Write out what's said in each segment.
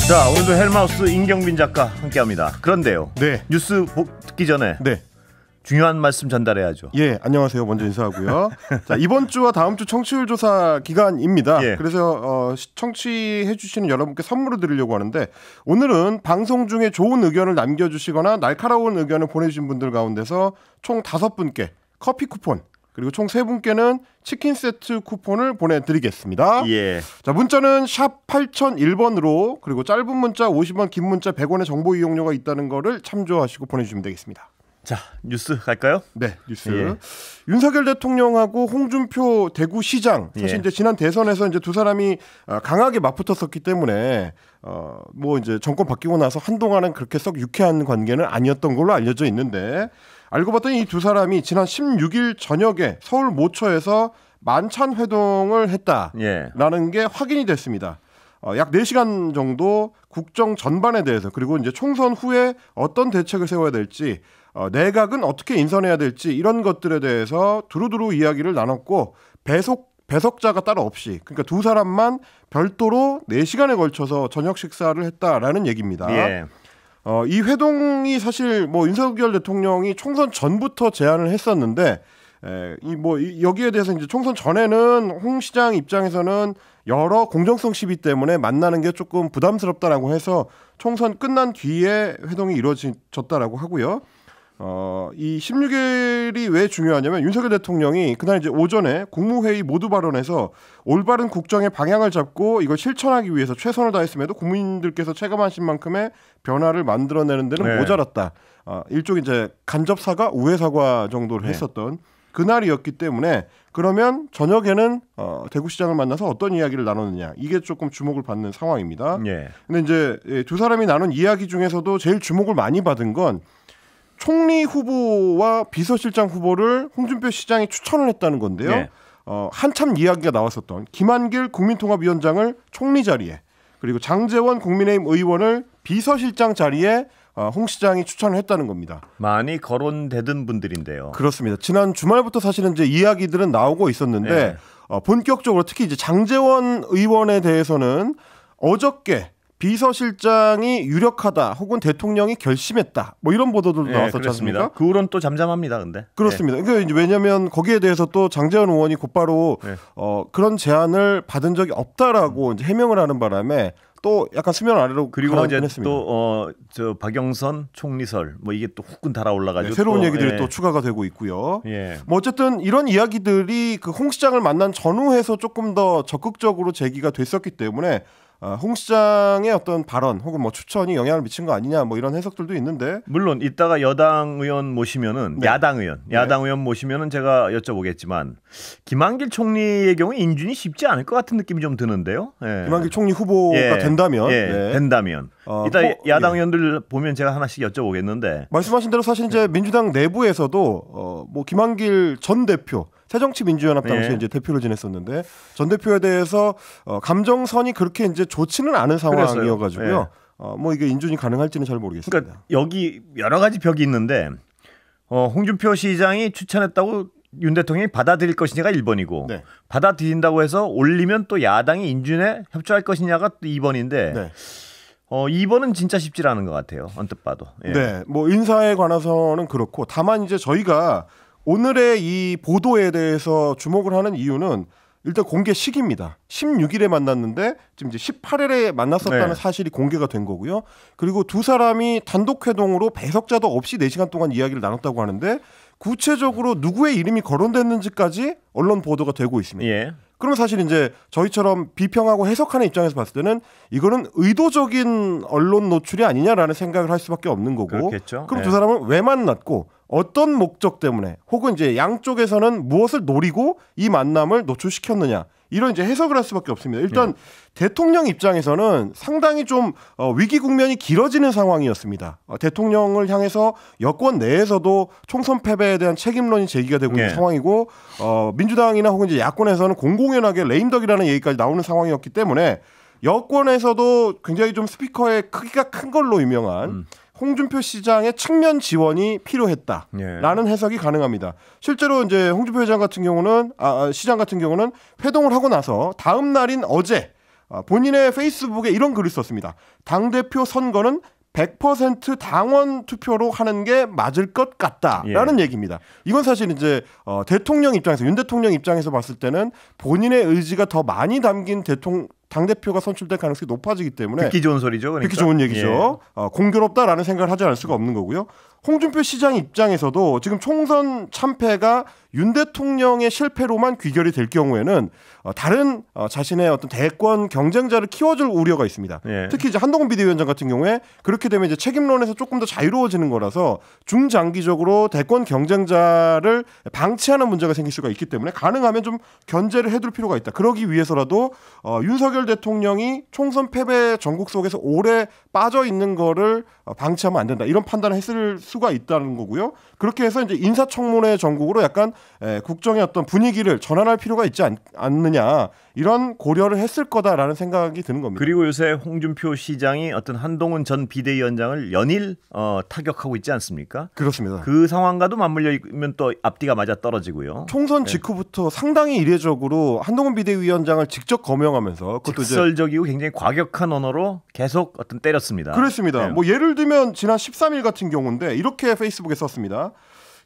자, 오늘도 헬마우스 임경빈 작가 함께합니다. 그런데요. 네. 뉴스 듣기 전에 네. 중요한 말씀 전달해야죠. 예, 안녕하세요. 먼저 인사하고요. 자, 이번 주와 다음 주 청취율 조사 기간입니다. 예. 그래서 청취해 주시는 여러분께 선물을 드리려고 하는데 오늘은 방송 중에 좋은 의견을 남겨주시거나 날카로운 의견을 보내주신 분들 가운데서 총 5분께 커피 쿠폰 그리고 총 3분께는 치킨 세트 쿠폰을 보내드리겠습니다. 예. 자, 문자는 샵 8001번으로 그리고 짧은 문자 50원, 긴 문자 100원의 정보 이용료가 있다는 거를 참조하시고 보내주시면 되겠습니다. 자, 뉴스 갈까요? 네, 뉴스. 예. 윤석열 대통령하고 홍준표 대구시장 사실 예. 이제 지난 대선에서 이제 두 사람이 강하게 맞붙었었기 때문에 뭐 이제 정권 바뀌고 나서 한동안은 그렇게 썩 유쾌한 관계는 아니었던 걸로 알려져 있는데 알고 봤더니 이 두 사람이 지난 16일 저녁에 서울 모처에서 만찬 회동을 했다라는 게 확인이 됐습니다. 약 4시간 정도 국정 전반에 대해서 그리고 이제 총선 후에 어떤 대책을 세워야 될지 내각은 어떻게 인선해야 될지 이런 것들에 대해서 두루두루 이야기를 나눴고 배석자가 따로 없이 그러니까 두 사람만 별도로 4시간에 걸쳐서 저녁 식사를 했다라는 얘기입니다. 예. 이 회동이 사실 뭐 윤석열 대통령이 총선 전부터 제안을 했었는데 여기에 대해서 이제 총선 전에는 홍 시장 입장에서는 여러 공정성 시비 때문에 만나는 게 조금 부담스럽다라고 해서 총선 끝난 뒤에 회동이 이루어졌다라고 하고요. 이 16일이 왜 중요하냐면 윤석열 대통령이 그날 이제 오전에 국무회의 모두 발언에서 올바른 국정의 방향을 잡고 이걸 실천하기 위해서 최선을 다했음에도 국민들께서 체감하신 만큼의 변화를 만들어내는 데는 네. 모자랐다. 일종의 이제 간접 사과, 우회 사과 정도를 했었던 그날이었기 때문에 그러면 저녁에는 대구시장을 만나서 어떤 이야기를 나눴느냐 이게 조금 주목을 받는 상황입니다. 예. 근데 이제 두 사람이 나눈 이야기 중에서도 제일 주목을 많이 받은 건 총리 후보와 비서실장 후보를 홍준표 시장이 추천을 했다는 건데요. 예. 한참 이야기가 나왔었던 김한길 국민통합위원장을 총리 자리에 그리고 장제원 국민의힘 의원을 비서실장 자리에 홍 시장이 추천을 했다는 겁니다. 많이 거론되던 분들인데요. 그렇습니다. 지난 주말부터 사실은 이제 이야기들은 나오고 있었는데 예. 본격적으로 특히 이제 장제원 의원에 대해서는 어저께 비서실장이 유력하다 혹은 대통령이 결심했다 뭐 이런 보도들도 나왔었지 않습니까? 그 후로는 또 잠잠합니다. 근데 그렇습니다. 그러니까 왜냐하면 거기에 대해서 또 장제원 의원이 곧바로 그런 제안을 받은 적이 없다라고 이제 해명을 하는 바람에 또 약간 수면 아래로 그리고 이제 했습니다. 또 저 박영선 총리설 뭐 이게 또 후끈 달아올라가지고 새로운 또, 얘기들이 또 추가가 되고 있고요. 예. 뭐 어쨌든 이런 이야기들이 그 홍 시장을 만난 전후에서 조금 더 적극적으로 제기가 됐었기 때문에 홍 시장의 어떤 발언 혹은 뭐 추천이 영향을 미친 거 아니냐 뭐 이런 해석들도 있는데 물론 이따가 여당 의원 모시면은 네. 야당 의원 모시면은 제가 여쭤보겠지만 김한길 총리의 경우 인준이 쉽지 않을 것 같은 느낌이 좀 드는데요. 예. 김한길 총리 후보가 된다면 된다면 이따 야당 의원들 보면 제가 하나씩 여쭤보겠는데 말씀하신 대로 사실 이제 민주당 내부에서도 뭐 김한길 전 대표 새정치민주연합 당시에 이제 대표를 지냈었는데 전 대표에 대해서 감정선이 그렇게 이제 좋지는 않은 상황이어가지고요. 뭐 이게 인준이 가능할지는 잘 모르겠습니다. 그러니까 여기 여러 가지 벽이 있는데 홍준표 시장이 추천했다고 윤 대통령이 받아들일 것이냐가 1번이고 받아들인다고 해서 올리면 또 야당이 인준에 협조할 것이냐가 또 2번인데 2번은 진짜 쉽지 않은 것 같아요. 언뜻 봐도. 예. 네, 뭐 인사에 관해서는 그렇고 다만 이제 저희가 오늘의 이 보도에 대해서 주목을 하는 이유는 일단 공개 시기입니다. 16일에 만났는데 지금 이제 18일에 만났었다는 사실이 공개가 된 거고요. 그리고 두 사람이 단독 회동으로 배석자도 없이 4시간 동안 이야기를 나눴다고 하는데 구체적으로 누구의 이름이 거론됐는지까지 언론 보도가 되고 있습니다. 예. 그러면 사실 이제 저희처럼 비평하고 해석하는 입장에서 봤을 때는 이거는 의도적인 언론 노출이 아니냐라는 생각을 할 수밖에 없는 거고. 그렇겠죠. 그럼 두 사람은 왜 만났고 어떤 목적 때문에 혹은 이제 양쪽에서는 무엇을 노리고 이 만남을 노출시켰느냐 이런 이제 해석을 할 수밖에 없습니다. 일단 대통령 입장에서는 상당히 좀 위기 국면이 길어지는 상황이었습니다. 대통령을 향해서 여권 내에서도 총선 패배에 대한 책임론이 제기가 되고 있는 상황이고 민주당이나 혹은 이제 야권에서는 공공연하게 레임덕이라는 얘기까지 나오는 상황이었기 때문에 여권에서도 굉장히 좀 스피커의 크기가 큰 걸로 유명한 홍준표 시장의 측면 지원이 필요했다라는 해석이 가능합니다. 실제로 이제 홍준표 시장 같은 경우는 회동을 하고 나서 다음 날인 어제 본인의 페이스북에 이런 글을 썼습니다. 당대표 선거는 100% 당원 투표로 하는 게 맞을 것 같다라는 얘기입니다. 이건 사실 이제 대통령 입장에서, 윤 대통령 입장에서 봤을 때는 본인의 의지가 더 많이 담긴 당대표가 선출될 가능성이 높아지기 때문에 듣기 좋은 소리죠. 그러니까. 듣기 좋은 얘기죠. 공교롭다라는 생각을 하지 않을 수가 없는 거고요. 홍준표 시장 입장에서도 지금 총선 참패가 윤 대통령의 실패로만 귀결이 될 경우에는 다른 자신의 어떤 대권 경쟁자를 키워줄 우려가 있습니다. 특히 이제 한동훈 비대위원장 같은 경우에 그렇게 되면 이제 책임론에서 조금 더 자유로워지는 거라서 중장기적으로 대권 경쟁자를 방치하는 문제가 생길 수가 있기 때문에 가능하면 좀 견제를 해둘 필요가 있다. 그러기 위해서라도 윤석열 대통령이 총선 패배 전국 속에서 오래 빠져 있는 거를 방치하면 안 된다. 이런 판단을 했을 수가 있다는 거고요. 그렇게 해서 이제 인사청문회 전국으로 약간 국정의 어떤 분위기를 전환할 필요가 있지 않느냐, 이런 고려를 했을 거다라는 생각이 드는 겁니다. 그리고 요새 홍준표 시장이 어떤 한동훈 전 비대위원장을 연일 타격하고 있지 않습니까? 그렇습니다. 그 상황과도 맞물려면 또 앞뒤가 맞아 떨어지고요. 총선 직후부터 상당히 이례적으로 한동훈 비대위원장을 직접 거명하면서 직설적이고 굉장히 과격한 언어로 계속 어떤 때렸습니다. 그렇습니다. 뭐 예를 들면 지난 13일 같은 경우인데 이렇게 페이스북에 썼습니다.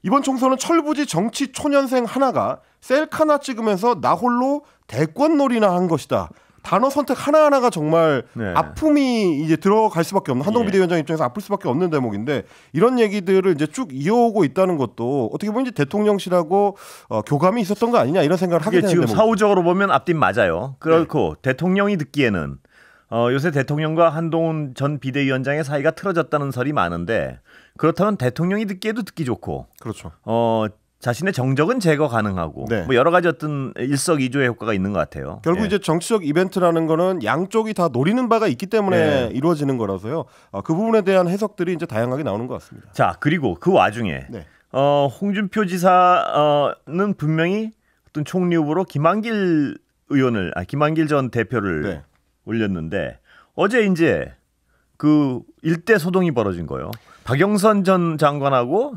이번 총선은 철부지 정치 초년생 하나가 셀카 하나 찍으면서 나 홀로 대권놀이나 한 것이다. 단어 선택 하나하나가 정말 아픔이 이제 들어갈 수밖에 없는, 한동훈 비대위원장 입장에서 아플 수밖에 없는 대목인데, 이런 얘기들을 이제 쭉 이어오고 있다는 것도 어떻게 보면 이제 대통령실하고 교감이 있었던 거 아니냐, 이런 생각을 하게 되는 지금 대목입니다. 사후적으로 보면 앞뒤 맞아요. 그렇고 대통령이 듣기에는 요새 대통령과 한동훈 전 비대위원장의 사이가 틀어졌다는 설이 많은데, 그렇다면 대통령이 듣기에도 듣기 좋고, 그렇죠. 자신의 정적은 제거 가능하고 뭐 여러 가지 어떤 일석이조의 효과가 있는 것 같아요. 결국 이제 정치적 이벤트라는 거는 양쪽이 다 노리는 바가 있기 때문에 이루어지는 거라서요. 그 부분에 대한 해석들이 이제 다양하게 나오는 것 같습니다. 자, 그리고 그 와중에 홍준표 지사는 분명히 어떤 총리 후보로 김한길 전 대표를 올렸는데, 어제 이제 그 일대 소동이 벌어진 거예요. 박영선 전 장관하고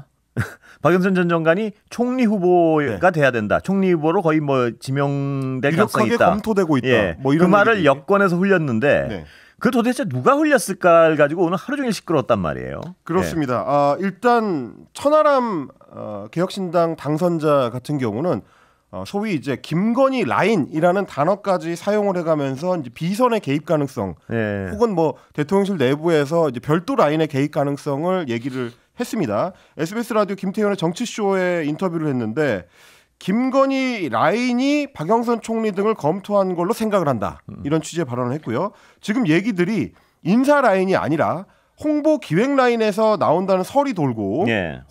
박영선 전 장관이 총리 후보가 돼야 된다. 총리 후보로 거의 뭐 지명될 가능성이 있다. 검토되고 있다. 뭐 이런 그 말을 여권에서 흘렸는데 그 도대체 누가 흘렸을까를 가지고 오늘 하루 종일 시끄러웠단 말이에요. 그렇습니다. 일단 천하람 개혁신당 당선자 같은 경우는 소위 이제 김건희 라인이라는 단어까지 사용을 해가면서 이제 비선의 개입 가능성, 혹은 뭐 대통령실 내부에서 이제 별도 라인의 개입 가능성을 얘기를 했습니다. SBS 라디오 김태현의 정치쇼에 인터뷰를 했는데, 김건희 라인이 박영선 총리 등을 검토한 걸로 생각을 한다, 이런 취지의 발언을 했고요. 지금 얘기들이 인사 라인이 아니라 홍보 기획 라인에서 나온다는 설이 돌고,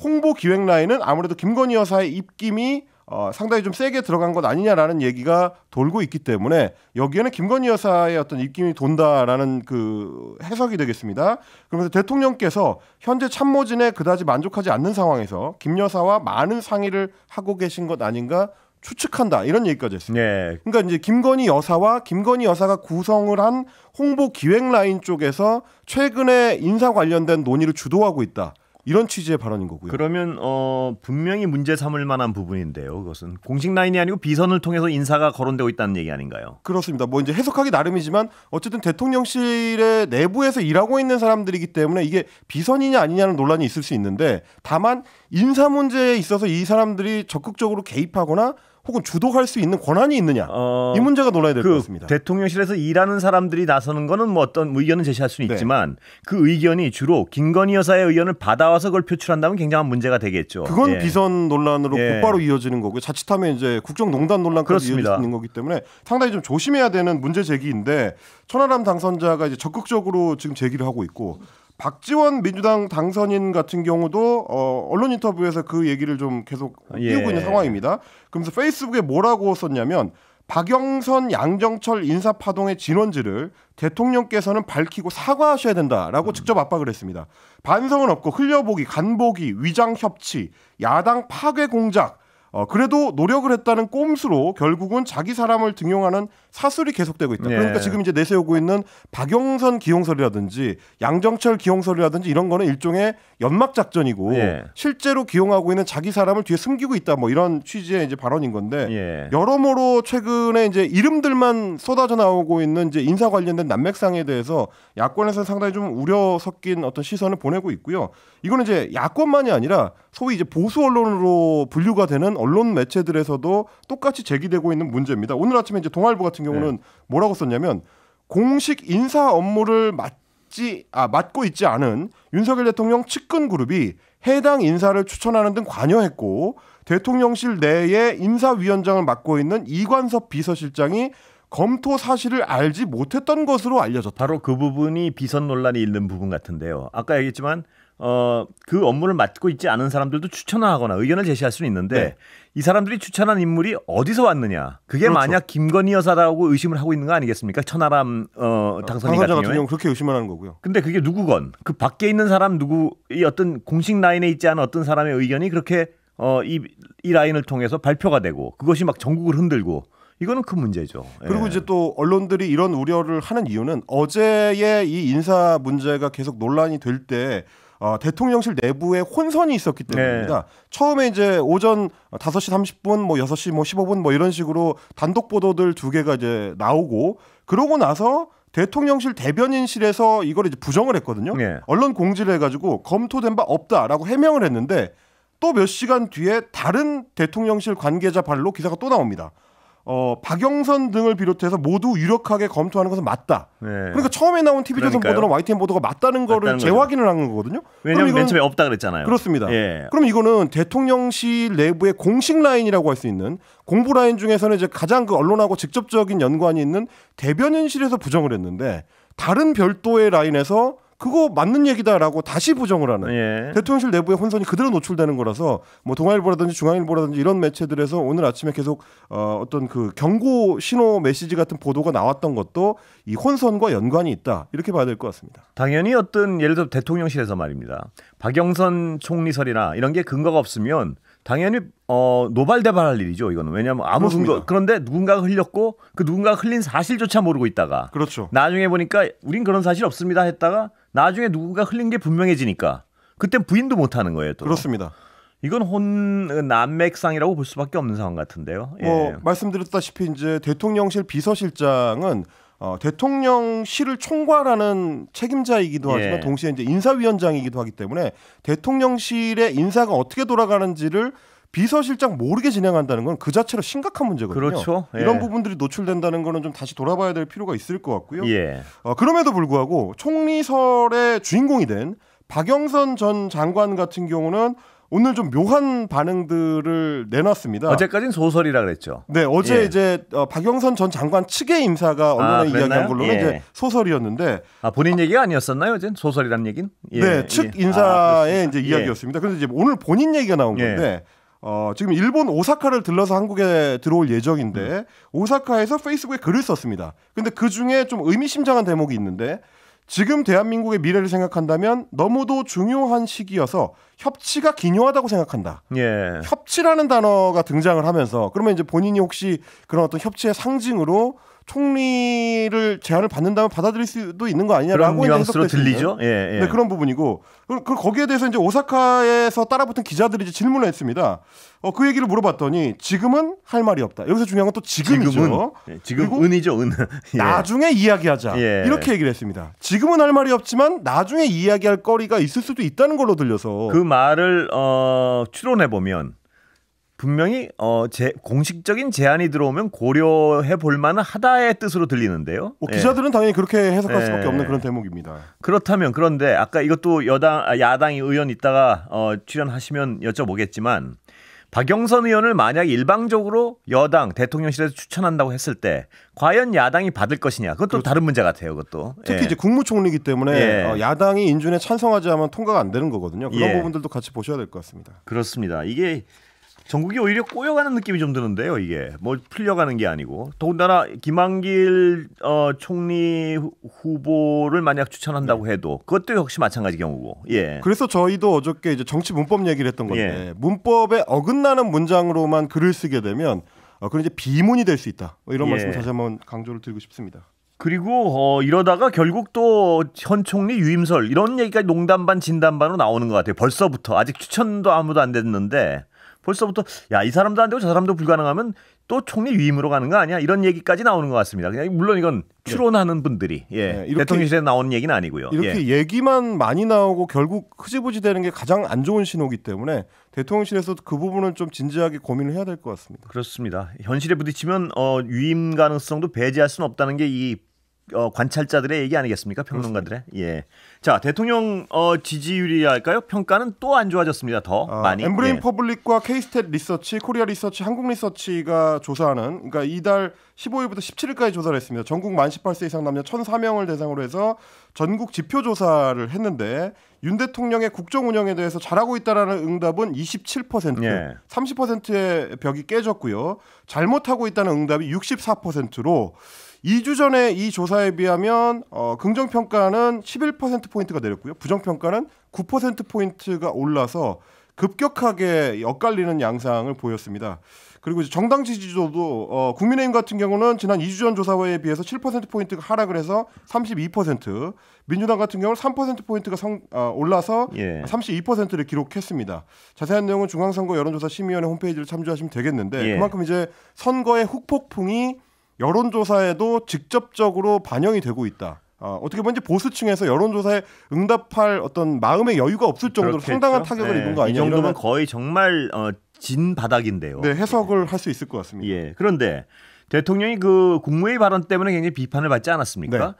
홍보 기획 라인은 아무래도 김건희 여사의 입김이 상당히 좀 세게 들어간 것 아니냐라는 얘기가 돌고 있기 때문에 여기에는 김건희 여사의 어떤 입김이 돈다라는 그 해석이 되겠습니다. 그러면서 대통령께서 현재 참모진에 그다지 만족하지 않는 상황에서 김 여사와 많은 상의를 하고 계신 것 아닌가 추측한다, 이런 얘기까지 했습니다. 그러니까 이제 김건희 여사가 구성을 한 홍보 기획 라인 쪽에서 최근에 인사 관련된 논의를 주도하고 있다, 이런 취지의 발언인 거고요. 그러면 분명히 문제 삼을 만한 부분인데요. 그것은 공식 라인이 아니고 비선을 통해서 인사가 거론되고 있다는 얘기 아닌가요? 그렇습니다. 뭐 이제 해석하기 나름이지만 어쨌든 대통령실의 내부에서 일하고 있는 사람들이기 때문에 이게 비선이냐 아니냐는 논란이 있을 수 있는데, 다만 인사 문제에 있어서 이 사람들이 적극적으로 개입하거나 혹은 주도할 수 있는 권한이 있느냐, 이 문제가 논란이 될 것 같습니다. 대통령실에서 일하는 사람들이 나서는 거는 뭐 어떤 의견은 제시할 수는 있지만 그 의견이 주로 김건희 여사의 의견을 받아와서 그걸 표출한다면 굉장한 문제가 되겠죠. 그건 비선 논란으로 곧바로 이어지는 거고요. 자칫하면 이제 국정농단 논란까지 이어질 수 있는 거기 때문에 상당히 좀 조심해야 되는 문제 제기인데, 천하람 당선자가 이제 적극적으로 지금 제기를 하고 있고, 박지원 민주당 당선인 같은 경우도 언론 인터뷰에서 그 얘기를 좀 계속 띄우고 있는 상황입니다. 그러면서 페이스북에 뭐라고 썼냐면, 박영선, 양정철 인사파동의 진원지를 대통령께서는 밝히고 사과하셔야 된다라고 직접 압박을 했습니다. 반성은 없고 흘려보기, 간보기, 위장 협치, 야당 파괴 공작, 그래도 노력을 했다는 꼼수로 결국은 자기 사람을 등용하는 사술이 계속되고 있다. 그러니까 지금 이제 내세우고 있는 박영선 기용설이라든지 양정철 기용설이라든지 이런 거는 일종의 연막 작전이고 실제로 기용하고 있는 자기 사람을 뒤에 숨기고 있다. 뭐 이런 취지의 이제 발언인 건데 여러모로 최근에 이제 이름들만 쏟아져 나오고 있는 이제 인사 관련된 난맥상에 대해서 야권에서 상당히 좀 우려 섞인 어떤 시선을 보내고 있고요. 이거는 이제 야권만이 아니라 소위 이제 보수 언론으로 분류가 되는 언론 매체들에서도 똑같이 제기되고 있는 문제입니다. 오늘 아침에 이제 동아일보 같은 경우는 뭐라고 썼냐면 공식 인사 업무를 맡고 있지 않은 윤석열 대통령 측근 그룹이 해당 인사를 추천하는 등 관여했고 대통령실 내에 인사위원장을 맡고 있는 이관섭 비서실장이 검토 사실을 알지 못했던 것으로 알려졌다. 바로 그 부분이 비선 논란이 있는 부분 같은데요. 아까 얘기했지만 그 업무를 맡고 있지 않은 사람들도 추천을 하거나 의견을 제시할 수는 있는데 이 사람들이 추천한 인물이 어디서 왔느냐. 그게 만약 김건희 여사라고 의심을 하고 있는 거 아니겠습니까? 천하람 당선인 같은 경우는 그렇게 의심을 하는 거고요. 근데 그게 누구건 그 밖에 있는 사람 누구의 어떤 공식 라인에 있지 않은 어떤 사람의 의견이 그렇게 이 라인을 통해서 발표가 되고 그것이 막 전국을 흔들고 이거는 큰 문제죠. 그리고 이제 또 언론들이 이런 우려를 하는 이유는 어제의 이 인사 문제가 계속 논란이 될 때 대통령실 내부에 혼선이 있었기 때문입니다. 처음에 이제 오전 5시 30분, 뭐 6시 뭐 15분 뭐 이런 식으로 단독 보도들 2개가 이제 나오고 그러고 나서 대통령실 대변인실에서 이걸 이제 부정을 했거든요. 언론 공지를 해가지고 검토된 바 없다라고 해명을 했는데 또 몇 시간 뒤에 다른 대통령실 관계자 발로 기사가 또 나옵니다. 박영선 등을 비롯해서 모두 유력하게 검토하는 것은 맞다. 그러니까 처음에 나온 TV조선 보도나 YTN 보도가 맞다는 거를 재확인을 한 거거든요. 왜냐하면 맨 처음에 없다 그랬잖아요. 그렇습니다. 그럼 이거는 대통령실 내부의 공식 라인이라고 할 수 있는 공부 라인 중에서는 이제 가장 그 언론하고 직접적인 연관이 있는 대변인실에서 부정을 했는데 다른 별도의 라인에서 그거 맞는 얘기다라고 다시 부정을 하는 대통령실 내부의 혼선이 그대로 노출되는 거라서 뭐 동아일보라든지 중앙일보라든지 이런 매체들에서 오늘 아침에 계속 어떤 그 경고 신호 메시지 같은 보도가 나왔던 것도 이 혼선과 연관이 있다 이렇게 봐야 될 것 같습니다. 당연히 어떤 예를 들어 대통령실에서 말입니다. 박영선 총리설이나 이런 게 근거가 없으면 당연히 노발대발할 일이죠. 이거는 왜냐하면 아무 근거 그런데 누군가가 흘렸고 그 누군가가 흘린 사실조차 모르고 있다가 나중에 보니까 우린 그런 사실 없습니다 했다가 나중에 누군가 흘린 게 분명해지니까 그때 부인도 못하는 거예요. 또. 그렇습니다. 이건 난맥상이라고 볼 수밖에 없는 상황 같은데요. 말씀드렸다시피 이제 대통령실 비서실장은 대통령실을 총괄하는 책임자이기도 하지만 동시에 이제 인사위원장이기도 하기 때문에 대통령실의 인사가 어떻게 돌아가는지를 비서실장 모르게 진행한다는 건 그 자체로 심각한 문제거든요. 그렇죠. 이런 부분들이 노출된다는 거는 좀 다시 돌아봐야 될 필요가 있을 것 같고요. 그럼에도 불구하고 총리설의 주인공이 된 박영선 전 장관 같은 경우는 오늘 좀 묘한 반응들을 내놨습니다. 어제까지는 소설이라 그랬죠. 네, 어제 이제 박영선 전 장관 측의 인사가 언론에 이야기한 걸로는 이제 소설이었는데 본인 얘기가 아니었었나요? 어제 소설이란 얘기는? 네, 측 인사의 이제 이야기였습니다. 그런데 이제 오늘 본인 얘기가 나온 건데 지금 일본 오사카를 들러서 한국에 들어올 예정인데 오사카에서 페이스북에 글을 썼습니다. 근데 그 중에 좀 의미심장한 대목이 있는데 지금 대한민국의 미래를 생각한다면 너무도 중요한 시기여서 협치가 기묘하다고 생각한다. 협치라는 단어가 등장을 하면서 그러면 이제 본인이 혹시 그런 어떤 협치의 상징으로 총리를 제안을 받는다면 받아들일 수도 있는 거 아니냐라고 그런 뉘앙스로 들리죠. 네, 그런 부분이고 거기에 대해서 이제 오사카에서 따라붙은 기자들이 이제 질문을 했습니다. 그 얘기를 물어봤더니 지금은 할 말이 없다. 여기서 중요한 건 또 지금이죠. 지금 은이죠, 은. 나중에 이야기하자. 이렇게 얘기를 했습니다. 지금은 할 말이 없지만 나중에 이야기할 거리가 있을 수도 있다는 걸로 들려서 그 말을 추론해 보면 분명히 공식적인 제안이 들어오면 고려해 볼 만은 하다의 뜻으로 들리는데요. 기자들은 당연히 그렇게 해석할 수밖에 없는 그런 대목입니다. 그렇다면 그런데 아까 이것도 야당이 의원 있다가 출연하시면 여쭤보겠지만 박영선 의원을 만약 일방적으로 여당 대통령실에서 추천한다고 했을 때 과연 야당이 받을 것이냐 그것도 다른 문제 같아요. 그것도 특히 이제 국무총리이기 때문에 야당이 인준에 찬성하지 않으면 통과가 안 되는 거거든요. 그런 부분들도 같이 보셔야 될 것 같습니다. 그렇습니다. 이게 전국이 오히려 꼬여가는 느낌이 좀 드는데요. 이게 뭐 풀려가는 게 아니고 더군다나 김한길 총리 후보를 만약 추천한다고 해도 그것도 역시 마찬가지 경우고. 예. 그래서 저희도 어저께 이제 정치 문법 얘기를 했던 건데 문법에 어긋나는 문장으로만 글을 쓰게 되면 그건 이제 비문이 될 수 있다. 이런 말씀 다시 한번 강조를 드리고 싶습니다. 그리고 이러다가 결국 또 현 총리 유임설 이런 얘기가 농담 반 진담 반으로 나오는 것 같아요. 벌써부터 아직 추천도 아무도 안 됐는데 벌써부터 야, 이 사람도 안 되고 저 사람도 불가능하면 또 총리 유임으로 가는 거 아니야? 이런 얘기까지 나오는 것 같습니다. 물론 이건 추론하는 분들이 대통령실에 나오는 얘기는 아니고요. 이렇게 얘기만 많이 나오고 결국 흐지부지 되는 게 가장 안 좋은 신호이기 때문에 대통령실에서 그 부분은 좀 진지하게 고민을 해야 될 것 같습니다. 그렇습니다. 현실에 부딪히면 유임 가능성도 배제할 수는 없다는 게 이 관찰자들의 얘기 아니겠습니까? 평론가들의. 예. 자, 대통령 지지율이랄까요? 평가는 또 안 좋아졌습니다. 더 많이. 엠브레인 퍼블릭과 K-스탯 리서치, 코리아 리서치, 한국 리서치가 조사하는 그러니까 이달 15일부터 17일까지 조사를 했습니다. 전국 만 18세 이상 남녀 1,004명을 대상으로 해서 전국 지표 조사를 했는데 윤 대통령의 국정 운영에 대해서 잘하고 있다라는 응답은 27%, 30%의 벽이 깨졌고요. 잘못하고 있다는 응답이 64%로 2주 전에 이 조사에 비하면 긍정평가는 11%포인트가 내렸고요. 부정평가는 9%포인트가 올라서 급격하게 엇갈리는 양상을 보였습니다. 그리고 이제 정당 지지도도 국민의힘 같은 경우는 지난 2주 전 조사에 비해서 7%포인트가 하락을 해서 32%, 민주당 같은 경우는 3%포인트가 올라서 32%를 기록했습니다. 자세한 내용은 중앙선거 여론조사 심의위원회 홈페이지를 참조하시면 되겠는데 그만큼 이제 선거의 후폭풍이 여론조사에도 직접적으로 반영이 되고 있다. 어떻게 보면 이제 보수층에서 여론조사에 응답할 어떤 마음의 여유가 없을 정도로 그렇겠죠. 상당한 타격을 입은 거 아니냐. 이 정도면 거의 정말 진 바닥인데요. 네, 해석을 할 수 있을 것 같습니다. 예. 그런데 대통령이 그 국무회의 발언 때문에 굉장히 비판을 받지 않았습니까? 네.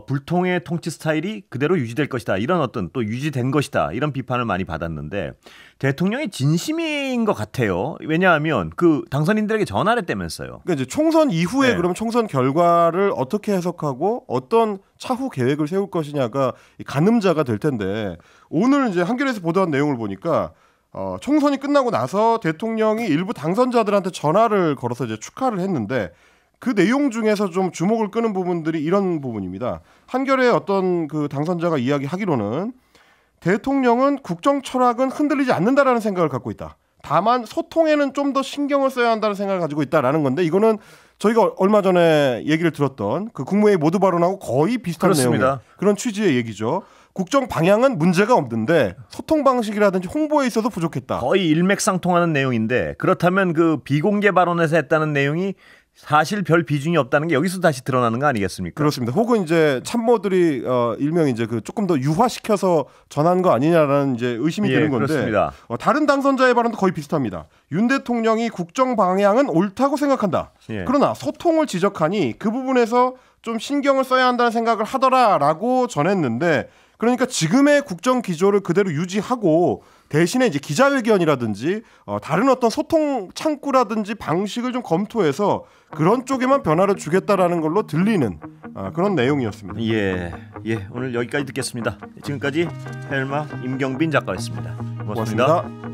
불통의 통치 스타일이 그대로 유지될 것이다. 이런 어떤 또 유지된 것이다. 이런 비판을 많이 받았는데 대통령이 진심인 것 같아요. 왜냐하면 그 당선인들에게 전화를 했다면서요. 그러니까 이제 총선 이후에 그러면 총선 결과를 어떻게 해석하고 어떤 차후 계획을 세울 것이냐가 가늠자가 될 텐데 오늘 이제 한겨레에서 보도한 내용을 보니까 총선이 끝나고 나서 대통령이 일부 당선자들한테 전화를 걸어서 이제 축하를 했는데 그 내용 중에서 좀 주목을 끄는 부분들이 이런 부분입니다. 한겨레 어떤 그 당선자가 이야기하기로는 대통령은 국정 철학은 흔들리지 않는다라는 생각을 갖고 있다. 다만 소통에는 좀 더 신경을 써야 한다는 생각을 가지고 있다라는 건데 이거는 저희가 얼마 전에 얘기를 들었던 그 국무회의 모두 발언하고 거의 비슷한 내용의 그런 취지의 얘기죠. 국정 방향은 문제가 없는데 소통 방식이라든지 홍보에 있어서 부족했다. 거의 일맥상통하는 내용인데 그렇다면 그 비공개 발언에서 했다는 내용이 사실 별 비중이 없다는 게 여기서 다시 드러나는 거 아니겠습니까? 그렇습니다. 혹은 이제 참모들이 일명 이제 그 조금 더 유화시켜서 전한 거 아니냐라는 이제 의심이 드는 건데 그렇습니다. 다른 당선자의 발언도 거의 비슷합니다. 윤 대통령이 국정 방향은 옳다고 생각한다. 그러나 소통을 지적하니 그 부분에서 좀 신경을 써야 한다는 생각을 하더라라고 전했는데 그러니까 지금의 국정 기조를 그대로 유지하고 대신에 이제 기자회견이라든지 다른 어떤 소통 창구라든지 방식을 좀 검토해서 그런 쪽에만 변화를 주겠다라는 걸로 들리는 그런 내용이었습니다. 예, 오늘 여기까지 듣겠습니다. 지금까지 헬마 임경빈 작가였습니다. 고맙습니다.